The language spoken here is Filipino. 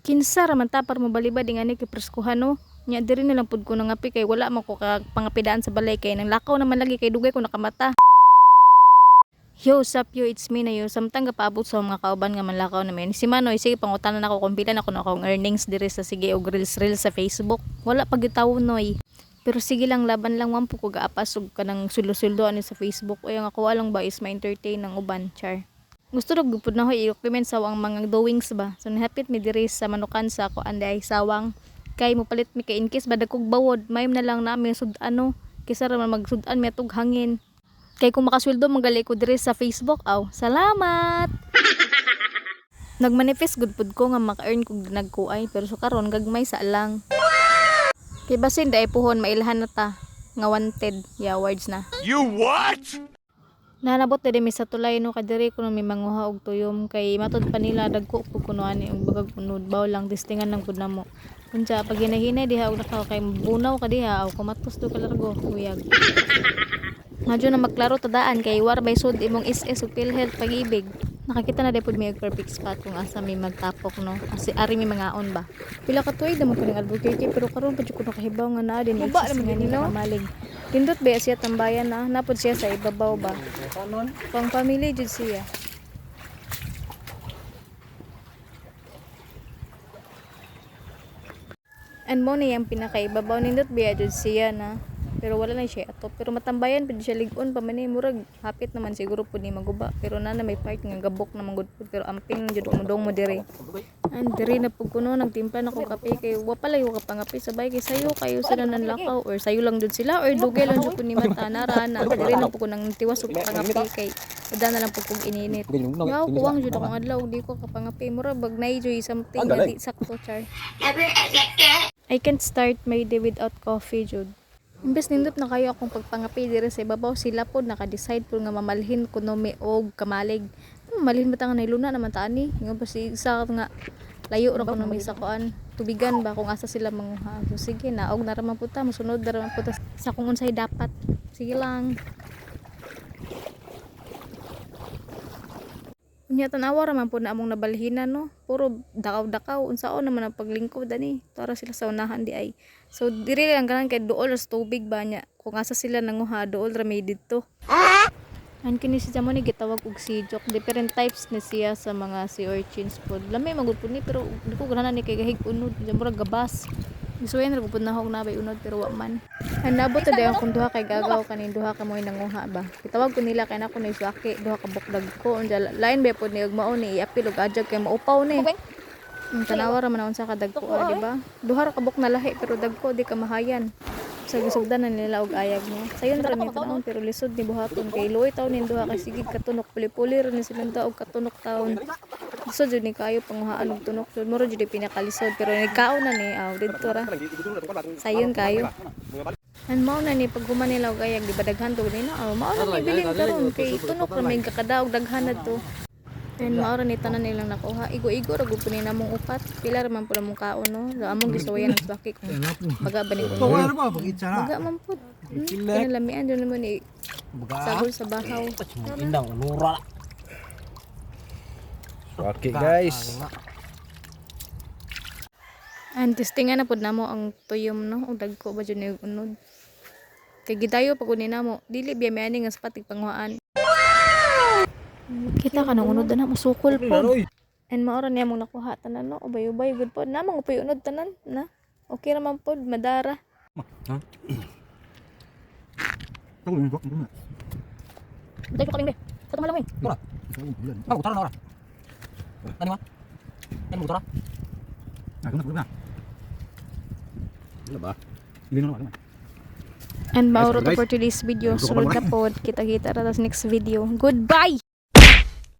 Kinsa ra man tapar mo balibad ingani kay preskuhan no. Nya diri na lang pud ko nangapi kay wala man ko ka pangapidaan sa balay kay nang lakaw naman lagi kay dugay ko nakamata. Yo, sup yo, it's me na yo. Samtang gapaabot sa mga kauban nga manlakaw namin. Si Manoy, sige pangutanan ako kung pila na ko na akong earnings diri sa sige og reels sa Facebook. Wala pag gitawo noy. Pero sige lang, laban lang wampo ko gaapas og kanang suldo-suldo ani sa Facebook. Ay ang ako lang ba is ma-entertain ng uban, char. Gusto rog gupud na ho i-document sa ang mga doings ba. So nahapit mi diri sa manukan sa ako anday sawang kay mo palit mi kay in case badag kog bawod, mayem na lang namin sud-ano. Kaysa ra man magsud-an mi atog hangin. Kay kung makasweldo manggali ko diri sa Facebook aw. Salamat. Nagmanifest gud pud ko nga maka-earn kog nagkuay pero so karon gagmay sa lang. Kay basin dai puhon mailhan na ta nga wanted ya awards na. You what? Nanabot na mi sa tulay no kadiri kuno may manguha og tuyom kay matud pa nila dagko pud kuno ani og bagag unod baw lang distingan ng pud namo. Unsa pag hinahinay diha og nakaw kay bunaw ka diha aw kumatos do ka largo uyag. Medyo na magklaro tadaan kay war by sud imong SS ug PhilHealth pag-ibig. Nakakita na depod may perfect spot kung asa may magtapok no. Kasi ari may mangaon ba. Pila ka tuig damo kuning advocate pero karon pa jud ko nakahibaw nga naa din SS nga ni malig. Tindot ba siya tambayan na napod siya sa ibabaw ba. Pang family jud siya. And mo na yung pinakaibabaw nindot ba jud siya na. Pero wala na siya ato. Pero matambayan pwede siya ligon pa man murag hapit naman siguro pud ni maguba. Pero nana may part nga gabok na manggod pud pero amping jud umudong mo diri. And diri na pud kuno nagtimpla na ko kape kay wa pala yo ka pangape sabay kay sayo kayo sila nan lakaw or sayo lang jud sila or dugay lang jud pud ni mata narana. Diri na pud ko nang tiwas og pangape kay ada na lang pud kog ininit. Yaw kuwang jud akong adlaw di ko ka pangape murag bagnay joy something nga di sakto char. I can't start my day without coffee jud. Imbes nindot na kayo akong pagpangapi diri sa ibabaw sila pod naka-decide po nga mamalhin kuno mi og kamalig. Mamalhin ba ta nga nailuna naman ta ani? Nga pa si isa nga layo ra kuno mi sa kuan tubigan ba kung asa sila manguha. So sige naog na ra man puta mosunod na ra man puta sa kung unsay dapat. Sige lang. Unya tanawa ra man po na among nabalhinan no. Puro dakaw-dakaw unsaon naman ang paglingkod ani. Para sila sa unahan di ay. So diri lang kanan kay duol sa tubig ba nya. Kung asa sila nanguha duol ra may didto. An kini si Jamon ni gitawag og sijok. Different types ni siya sa mga sea urchins pod. Lamay magud pud ni pero di ko ganahan ni kay gahig unod. Murag gabas. Isuyan ra pud na hog nabay unod pero wa man. Ang nabot ta dayon kung duha kay gagaw kanin duha ka moy nanguha ba. Gitawag ko nila kay nako na isuaki duha ka bukdag ko. Unja lain ba pod ni og mao ni iapil og adjag kay maupaw ni. Tanawa ra man unsa ka dagko di ba? Duha ra ka buk na lahi pero dagko di ka mahayan. Sa gisugdan na nila og ayag mo. Sayon ra ni tanon pero lisod ni buhaton kay luoy taon nin duha ka sigig katunok puli-puli ra ni silang og katunok taon. So jud ni kayo panguhaan og tunok jud moro jud pinakalisod pero nagkaon na ni aw didto ra. Sayon kayo. An mao na ni pag human nila og ayag di ba daghan to ni na aw mao na ni bilin karon kay tunok ra may kakadaog daghan to. And maura ni tanan nilang nakuha. Igo-igo ra gud ni namong upat. Pila ra man pud among kaon no. Sa among gisuwayan ang swaki. Baga ba ni ko. Baga man pud. Kinalamian jud naman ni sagol sa bahaw. Indang nura. Okay guys. And testingan na pud namo ang tuyom no. Og dagko ba jud ni unod. Kay gidayo pag kunin namo. Dili biya may ani nga spatig panghuaan. Kita ka nang unod na musukol po. And maura niya mong nakuha tanan no. Ubay-ubay good po. Namang upay unod tanan na. Okay ra man po madara. Dai ko kaming be. Sa tumalang eh. Tora. Ako tara na ora. Ani ma? Ani mo tora? Na. Wala ba? Hindi na naman. And mauro to for today's video. Sunod ka po. Kita-kita ra sa next video. Goodbye!